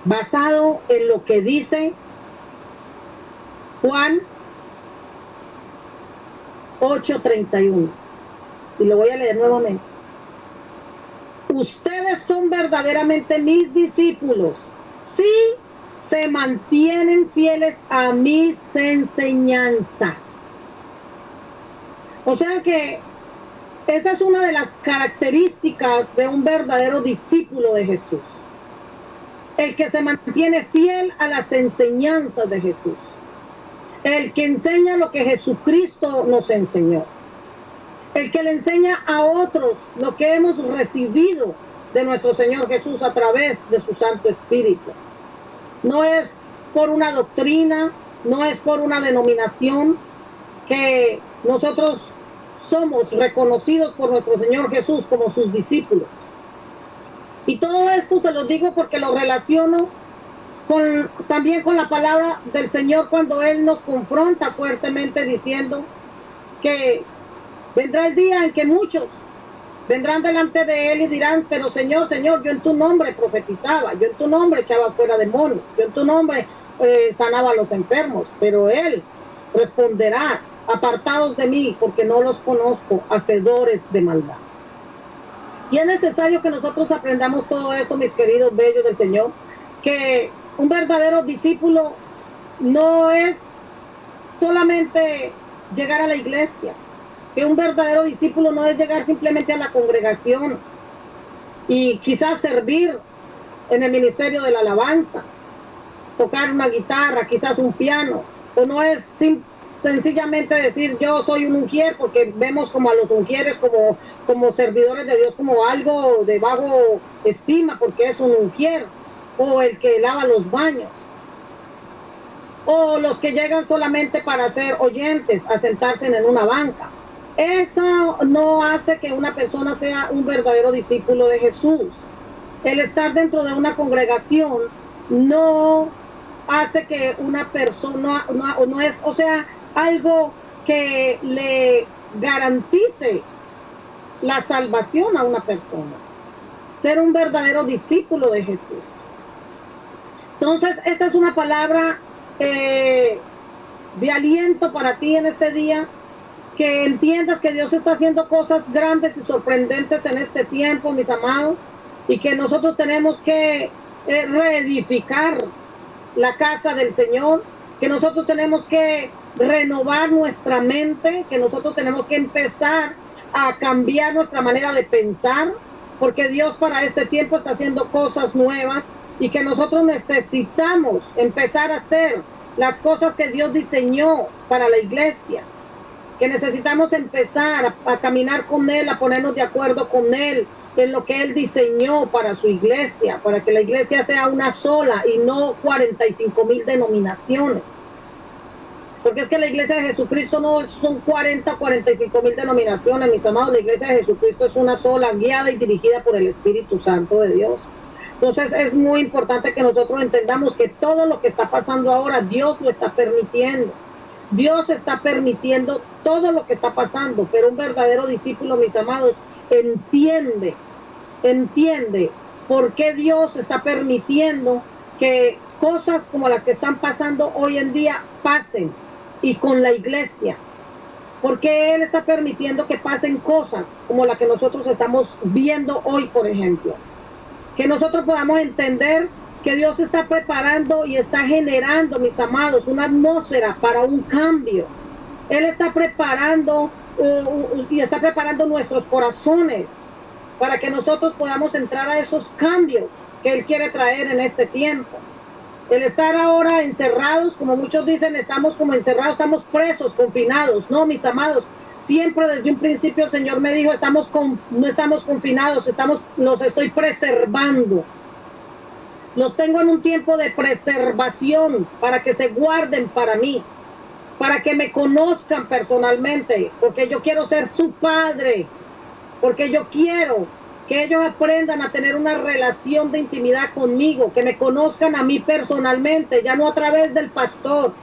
Basado en lo que dice Juan 8:31. Y lo voy a leer nuevamente. Ustedes son verdaderamente mis discípulos si se mantienen fieles a mis enseñanzas. O sea que esa es una de las características de un verdadero discípulo de Jesús. El que se mantiene fiel a las enseñanzas de Jesús. El que enseña lo que Jesucristo nos enseñó. El que le enseña a otros lo que hemos recibido de nuestro Señor Jesús a través de su Santo Espíritu. No es por una doctrina, no es por una denominación que nosotros somos reconocidos por nuestro Señor Jesús como sus discípulos. Y todo esto se lo digo porque lo relaciono también con la palabra del Señor, cuando Él nos confronta fuertemente diciendo que vendrá el día en que muchos vendrán delante de Él y dirán: pero Señor, Señor, yo en tu nombre profetizaba, yo en tu nombre echaba fuera demonios, yo en tu nombre sanaba a los enfermos. Pero Él responderá: apartados de mí, porque no los conozco, hacedores de maldad. Y es necesario que nosotros aprendamos todo esto, mis queridos bellos del Señor, que un verdadero discípulo no es solamente llegar a la iglesia, que un verdadero discípulo no es llegar simplemente a la congregación y quizás servir en el ministerio de la alabanza, tocar una guitarra, quizás un piano, o no es sencillamente decir yo soy un ungier, porque vemos como a los ungieres como servidores de Dios como algo de bajo estima, porque es un ungier, o el que lava los baños, o los que llegan solamente para ser oyentes, a sentarse en una banca. Eso no hace que una persona sea un verdadero discípulo de Jesús. El estar dentro de una congregación no hace que una persona, no es, o sea, algo que le garantice la salvación a una persona. Ser un verdadero discípulo de Jesús. Entonces, esta es una palabra de aliento para ti en este día, que entiendas que Dios está haciendo cosas grandes y sorprendentes en este tiempo, mis amados, y que nosotros tenemos que reedificar la casa del Señor, que nosotros tenemos que renovar nuestra mente, que nosotros tenemos que empezar a cambiar nuestra manera de pensar, porque Dios para este tiempo está haciendo cosas nuevas y que nosotros necesitamos empezar a hacer las cosas que Dios diseñó para la iglesia, que necesitamos empezar a caminar con Él, a ponernos de acuerdo con Él en lo que Él diseñó para su iglesia, para que la iglesia sea una sola y no 45,000 denominaciones. Porque es que la iglesia de Jesucristo no son 40 o 45,000 denominaciones, mis amados. La iglesia de Jesucristo es una sola, guiada y dirigida por el Espíritu Santo de Dios. Entonces es muy importante que nosotros entendamos que todo lo que está pasando ahora, Dios lo está permitiendo. Dios está permitiendo todo lo que está pasando, pero un verdadero discípulo, mis amados, entiende por qué Dios está permitiendo que cosas como las que están pasando hoy en día pasen, y con la iglesia, porque Él está permitiendo que pasen cosas como la que nosotros estamos viendo hoy, por ejemplo. Que nosotros podamos entender que Dios está preparando y está generando, mis amados, una atmósfera para un cambio. Él está preparando y está preparando nuestros corazones para que nosotros podamos entrar a esos cambios que Él quiere traer en este tiempo. El estar ahora encerrados, como muchos dicen, estamos como encerrados, estamos presos, confinados. No, mis amados, siempre desde un principio el Señor me dijo, no estamos confinados, los estoy preservando. Los tengo en un tiempo de preservación para que se guarden para mí, para que me conozcan personalmente, porque yo quiero ser su padre, porque yo quiero que ellos aprendan a tener una relación de intimidad conmigo, que me conozcan a mí personalmente, ya no a través del pastor,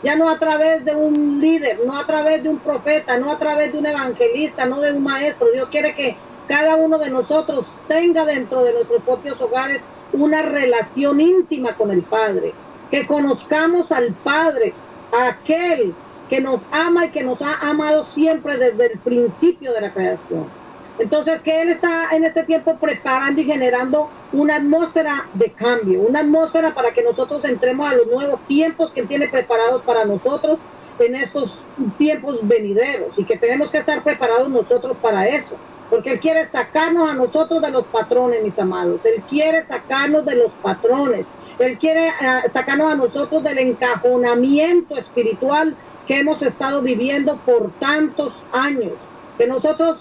ya no a través de un líder, no a través de un profeta, no a través de un evangelista, no de un maestro. Dios quiere que cada uno de nosotros tenga dentro de nuestros propios hogares una relación íntima con el Padre, que conozcamos al Padre, a aquel que nos ama y que nos ha amado siempre desde el principio de la creación. Entonces, que Él está en este tiempo preparando y generando una atmósfera de cambio, una atmósfera para que nosotros entremos a los nuevos tiempos que Él tiene preparados para nosotros en estos tiempos venideros, y que tenemos que estar preparados nosotros para eso, porque Él quiere sacarnos a nosotros de los patrones, mis amados. Él quiere sacarnos de los patrones. Él quiere sacarnos a nosotros del encajonamiento espiritual que hemos estado viviendo por tantos años, que nosotros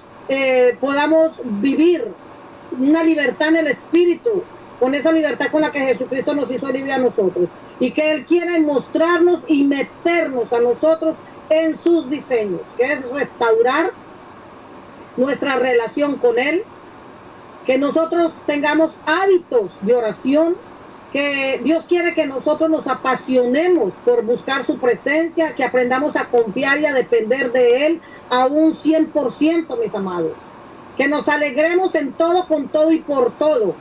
podamos vivir una libertad en el espíritu, con esa libertad con la que Jesucristo nos hizo libre a nosotros, y que Él quiere mostrarnos y meternos a nosotros en sus diseños, que es restaurar nuestra relación con Él, que nosotros tengamos hábitos de oración, que Dios quiere que nosotros nos apasionemos por buscar su presencia, que aprendamos a confiar y a depender de Él a un 100%, mis amados. Que nos alegremos en todo, con todo y por todo,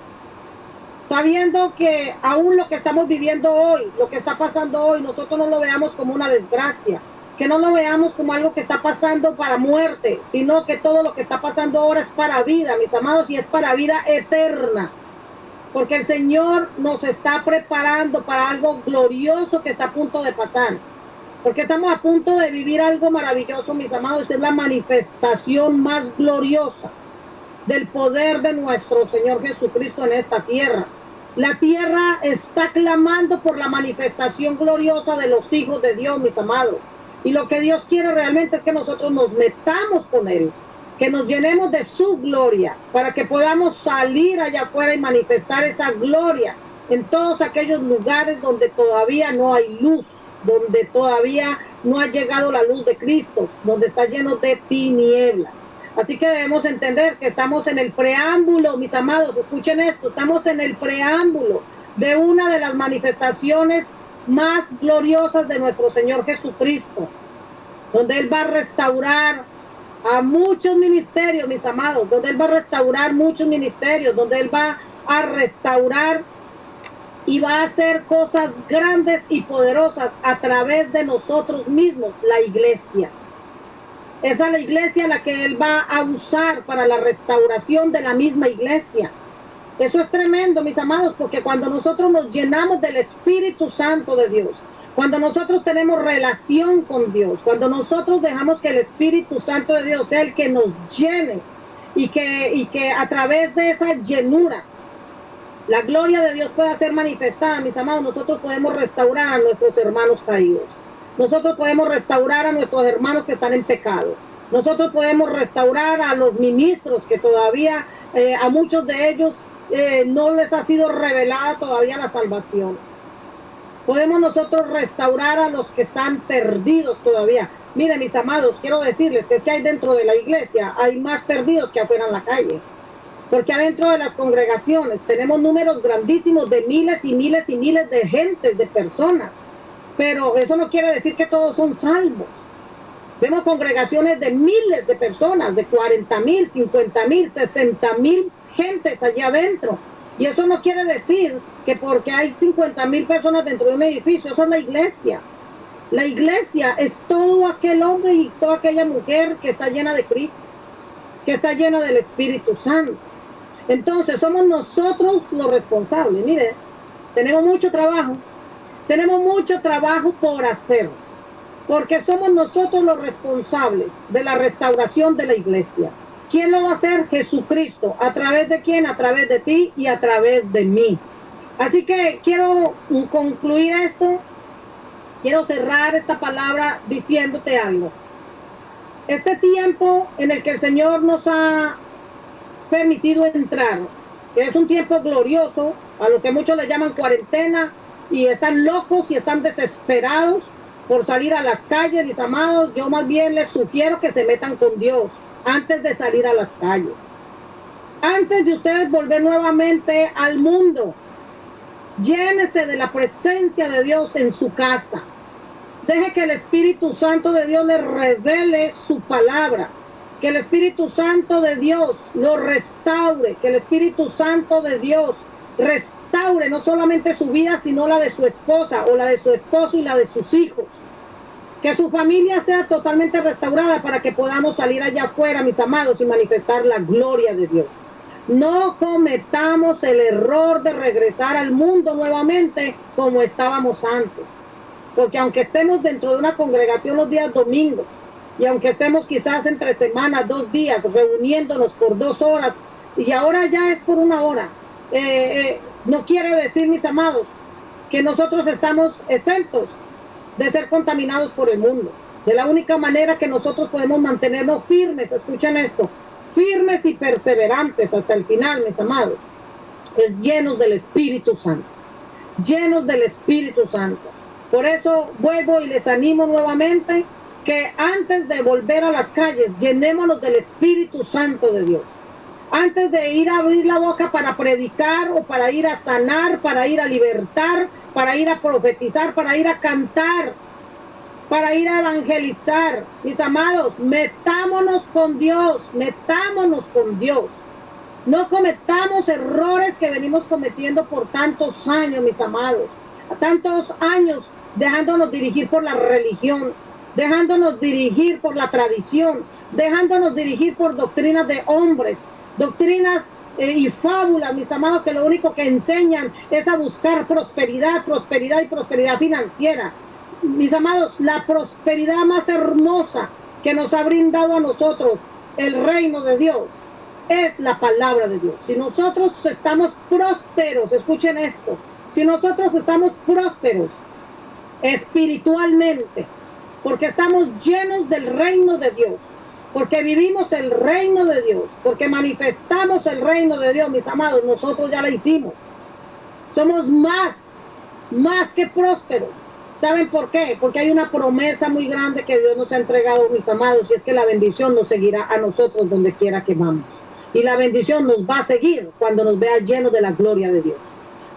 sabiendo que aún lo que estamos viviendo hoy, lo que está pasando hoy, nosotros no lo veamos como una desgracia, que no lo veamos como algo que está pasando para muerte, sino que todo lo que está pasando ahora es para vida, mis amados, y es para vida eterna. Porque el Señor nos está preparando para algo glorioso que está a punto de pasar. Porque estamos a punto de vivir algo maravilloso, mis amados. Es la manifestación más gloriosa del poder de nuestro Señor Jesucristo en esta tierra. La tierra está clamando por la manifestación gloriosa de los hijos de Dios, mis amados. Y lo que Dios quiere realmente es que nosotros nos metamos con Él, que nos llenemos de su gloria, para que podamos salir allá afuera y manifestar esa gloria en todos aquellos lugares donde todavía no hay luz, donde todavía no ha llegado la luz de Cristo, donde está lleno de tinieblas. Así que debemos entender que estamos en el preámbulo, mis amados, escuchen esto, estamos en el preámbulo de una de las manifestaciones más gloriosas de nuestro Señor Jesucristo, donde Él va a restaurar a muchos ministerios, mis amados, donde Él va a restaurar muchos ministerios, donde Él va a restaurar y va a hacer cosas grandes y poderosas a través de nosotros mismos, la iglesia. Esa es la iglesia la que Él va a usar para la restauración de la misma iglesia. Eso es tremendo, mis amados, porque cuando nosotros nos llenamos del Espíritu Santo de Dios, cuando nosotros tenemos relación con Dios, cuando nosotros dejamos que el Espíritu Santo de Dios sea el que nos llene y que a través de esa llenura la gloria de Dios pueda ser manifestada, mis amados, nosotros podemos restaurar a nuestros hermanos caídos. Nosotros podemos restaurar a nuestros hermanos que están en pecado. Nosotros podemos restaurar a los ministros que todavía, a muchos de ellos, no les ha sido revelada todavía la salvación. Podemos nosotros restaurar a los que están perdidos todavía. Miren, mis amados, quiero decirles que es que hay dentro de la iglesia, hay más perdidos que afuera en la calle. Porque adentro de las congregaciones tenemos números grandísimos de miles y miles y miles de gente, de personas. Pero eso no quiere decir que todos son salvos. Vemos congregaciones de miles de personas, de 40,000, 50,000, 60,000 gentes allá adentro. Y eso no quiere decir que porque hay 50,000 personas dentro de un edificio, eso es la iglesia. La iglesia es todo aquel hombre y toda aquella mujer que está llena de Cristo, que está llena del Espíritu Santo. Entonces somos nosotros los responsables. Mire, tenemos mucho trabajo por hacer, porque somos nosotros los responsables de la restauración de la iglesia. ¿Quién lo va a hacer? Jesucristo. ¿A través de quién? A través de ti y a través de mí. Así que quiero concluir esto, quiero cerrar esta palabra diciéndote algo. Este tiempo en el que el Señor nos ha permitido entrar, que es un tiempo glorioso, a lo que muchos le llaman cuarentena, y están locos y están desesperados por salir a las calles, mis amados, yo más bien les sugiero que se metan con Dios antes de salir a las calles. Antes de ustedes volver nuevamente al mundo, llénese de la presencia de Dios en su casa. Deje que el Espíritu Santo de Dios le revele su palabra. Que el Espíritu Santo de Dios lo restaure. Que el Espíritu Santo de Dios restaure no solamente su vida, sino la de su esposa o la de su esposo y la de sus hijos. Que su familia sea totalmente restaurada para que podamos salir allá afuera, mis amados, y manifestar la gloria de Dios. No cometamos el error de regresar al mundo nuevamente como estábamos antes. Porque aunque estemos dentro de una congregación los días domingos, y aunque estemos quizás entre semanas, 2 días, reuniéndonos por 2 horas, y ahora ya es por 1 hora, no quiere decir, mis amados, que nosotros estamos exentos de ser contaminados por el mundo. De la única manera que nosotros podemos mantenernos firmes, escuchen esto, firmes y perseverantes hasta el final, mis amados, es llenos del Espíritu Santo, llenos del Espíritu Santo. Por eso vuelvo y les animo nuevamente que antes de volver a las calles, llenémonos del Espíritu Santo de Dios. Antes de ir a abrir la boca para predicar o para ir a sanar, para ir a libertar, para ir a profetizar, para ir a cantar, para ir a evangelizar. Mis amados, metámonos con Dios, metámonos con Dios. No cometamos errores que venimos cometiendo por tantos años, mis amados. Tantos años dejándonos dirigir por la religión, dejándonos dirigir por la tradición, dejándonos dirigir por doctrinas de hombres, doctrinas y fábulas, mis amados, que lo único que enseñan es a buscar prosperidad, prosperidad y prosperidad financiera. Mis amados, la prosperidad más hermosa que nos ha brindado a nosotros el reino de Dios es la palabra de Dios. Si nosotros estamos prósperos, escuchen esto, si nosotros estamos prósperos espiritualmente, porque estamos llenos del reino de Dios, porque vivimos el reino de Dios, porque manifestamos el reino de Dios, mis amados, nosotros ya la hicimos. Somos más que prósperos. ¿Saben por qué? Porque hay una promesa muy grande que Dios nos ha entregado, mis amados, y es que la bendición nos seguirá a nosotros donde quiera que vamos. Y la bendición nos va a seguir cuando nos vea llenos de la gloria de Dios.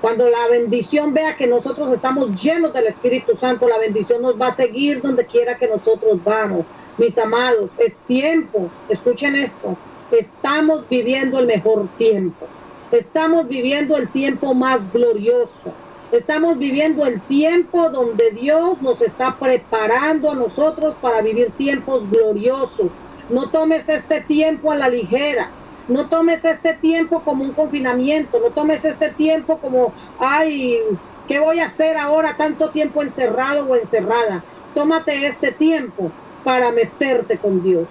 Cuando la bendición vea que nosotros estamos llenos del Espíritu Santo, la bendición nos va a seguir donde quiera que nosotros vamos. Mis amados, es tiempo, escuchen esto, estamos viviendo el mejor tiempo. Estamos viviendo el tiempo más glorioso. Estamos viviendo el tiempo donde Dios nos está preparando a nosotros para vivir tiempos gloriosos. No tomes este tiempo a la ligera. No tomes este tiempo como un confinamiento. No tomes este tiempo como, ay, ¿qué voy a hacer ahora tanto tiempo encerrado o encerrada? Tómate este tiempo para meterte con Dios.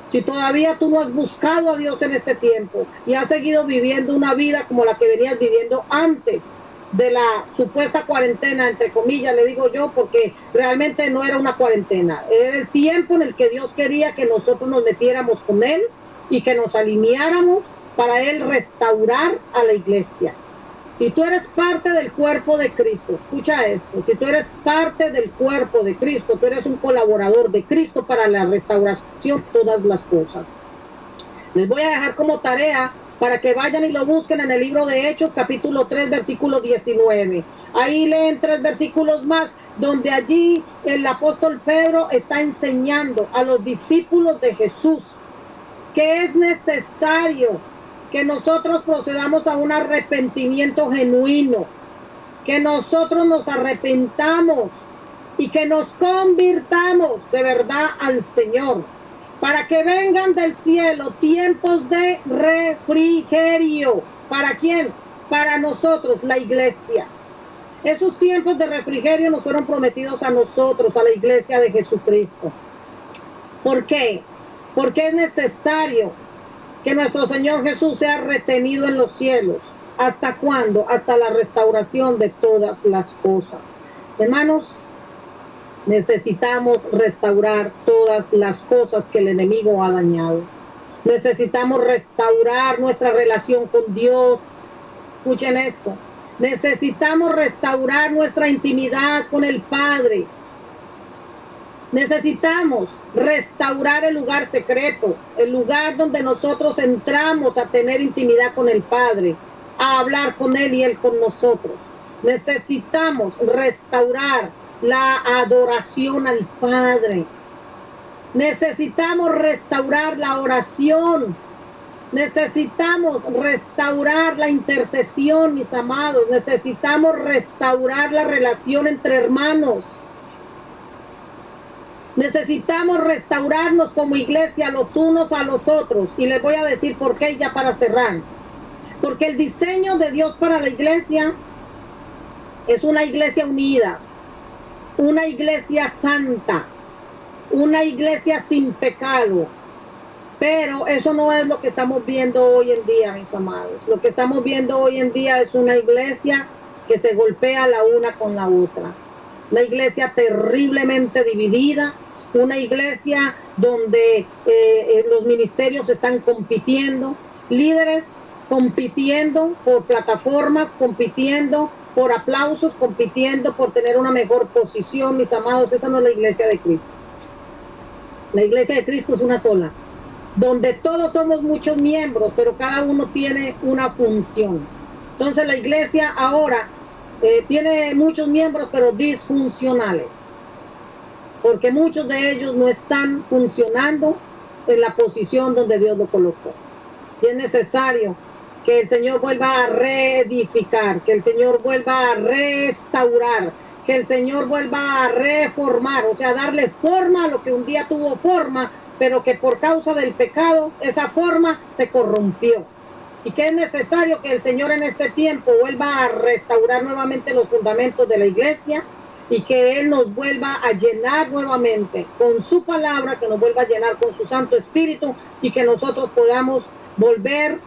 Si todavía tú no has buscado a Dios en este tiempo y has seguido viviendo una vida como la que venías viviendo antes de la supuesta cuarentena, entre comillas, le digo yo, porque realmente no era una cuarentena, era el tiempo en el que Dios quería que nosotros nos metiéramos con Él y que nos alineáramos para Él restaurar a la iglesia. Si tú eres parte del cuerpo de Cristo, escucha esto, si tú eres parte del cuerpo de Cristo, tú eres un colaborador de Cristo para la restauración de todas las cosas. Les voy a dejar como tarea para que vayan y lo busquen en el libro de Hechos, capítulo 3, versículo 19. Ahí leen 3 versículos más, donde allí el apóstol Pedro está enseñando a los discípulos de Jesús que es necesario que nosotros procedamos a un arrepentimiento genuino, que nosotros nos arrepentamos y que nos convirtamos de verdad al Señor, para que vengan del cielo tiempos de refrigerio. ¿Para quién? Para nosotros, la iglesia. Esos tiempos de refrigerio nos fueron prometidos a nosotros, a la iglesia de Jesucristo. ¿Por qué? Porque es necesario que nuestro Señor Jesús sea retenido en los cielos. ¿Hasta cuándo? Hasta la restauración de todas las cosas. Hermanos, necesitamos restaurar todas las cosas que el enemigo ha dañado. Necesitamos restaurar nuestra relación con Dios. Escuchen esto. Necesitamos restaurar nuestra intimidad con el Padre. Necesitamos restaurar el lugar secreto, el lugar donde nosotros entramos a tener intimidad con el Padre, a hablar con Él y Él con nosotros. Necesitamos restaurar la adoración al Padre. Necesitamos restaurar la oración. Necesitamos restaurar la intercesión, mis amados. Necesitamos restaurar la relación entre hermanos. Necesitamos restaurarnos como iglesia los unos a los otros. Y les voy a decir por qué ya para cerrar. Porque el diseño de Dios para la iglesia es una iglesia unida, una iglesia santa, una iglesia sin pecado. Pero eso no es lo que estamos viendo hoy en día, mis amados. Lo que estamos viendo hoy en día es una iglesia que se golpea la una con la otra. Una iglesia terriblemente dividida, una iglesia donde los ministerios están compitiendo, líderes compitiendo por plataformas, compitiendo por aplausos, compitiendo por tener una mejor posición, mis amados. Esa no es la iglesia de Cristo. La iglesia de Cristo es una sola, donde todos somos muchos miembros, pero cada uno tiene una función. Entonces la iglesia ahora tiene muchos miembros, pero disfuncionales, porque muchos de ellos no están funcionando en la posición donde Dios lo colocó. Y es necesario que el Señor vuelva a reedificar, que el Señor vuelva a restaurar, que el Señor vuelva a reformar, o sea, darle forma a lo que un día tuvo forma, pero que por causa del pecado esa forma se corrompió. Y que es necesario que el Señor en este tiempo vuelva a restaurar nuevamente los fundamentos de la iglesia y que Él nos vuelva a llenar nuevamente con su palabra, que nos vuelva a llenar con su Santo Espíritu y que nosotros podamos volver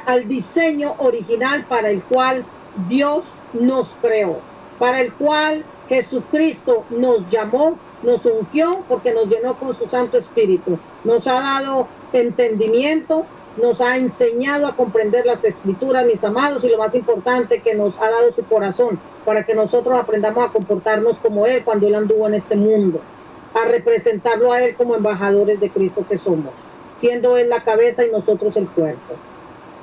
al diseño original para el cual Dios nos creó, para el cual Jesucristo nos llamó, nos ungió porque nos llenó con su Santo Espíritu, nos ha dado entendimiento, nos ha enseñado a comprender las Escrituras, mis amados, y lo más importante, que nos ha dado su corazón para que nosotros aprendamos a comportarnos como Él cuando Él anduvo en este mundo, a representarlo a Él como embajadores de Cristo que somos, siendo Él la cabeza y nosotros el cuerpo.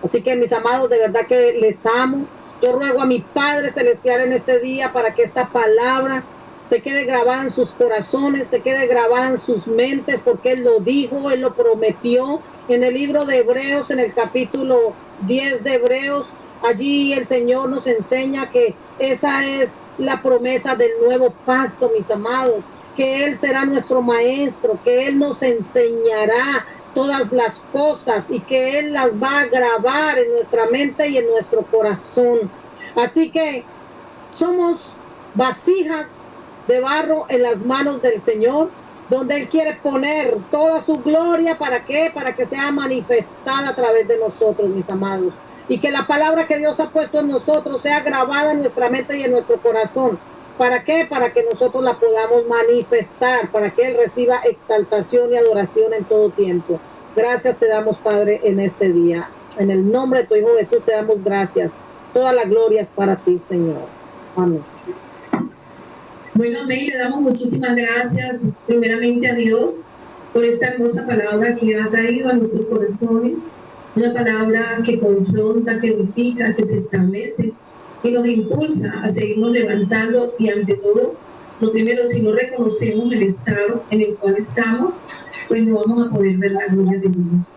Así que, mis amados, de verdad que les amo. Yo ruego a mi Padre Celestial en este día para que esta palabra se quede grabada en sus corazones, se quede grabada en sus mentes, porque Él lo dijo, Él lo prometió en el libro de Hebreos, en el capítulo 10 de Hebreos. Allí el Señor nos enseña que esa es la promesa del nuevo pacto, mis amados, que Él será nuestro maestro, que Él nos enseñará todas las cosas y que Él las va a grabar en nuestra mente y en nuestro corazón. Así que somos vasijas de barro en las manos del Señor, donde Él quiere poner toda su gloria. ¿Para qué? Para que sea manifestada a través de nosotros, mis amados. Y que la palabra que Dios ha puesto en nosotros sea grabada en nuestra mente y en nuestro corazón. ¿Para qué? Para que nosotros la podamos manifestar, para que Él reciba exaltación y adoración en todo tiempo. Gracias te damos, Padre, en este día. En el nombre de tu Hijo Jesús te damos gracias. Toda la gloria es para ti, Señor. Amén. Bueno, amén, le damos muchísimas gracias primeramente a Dios por esta hermosa palabra que ha traído a nuestros corazones, una palabra que confronta, que edifica, que se establece y nos impulsa a seguirnos levantando. Y ante todo, lo primero, si no reconocemos el estado en el cual estamos, pues no vamos a poder ver la gloria de Dios.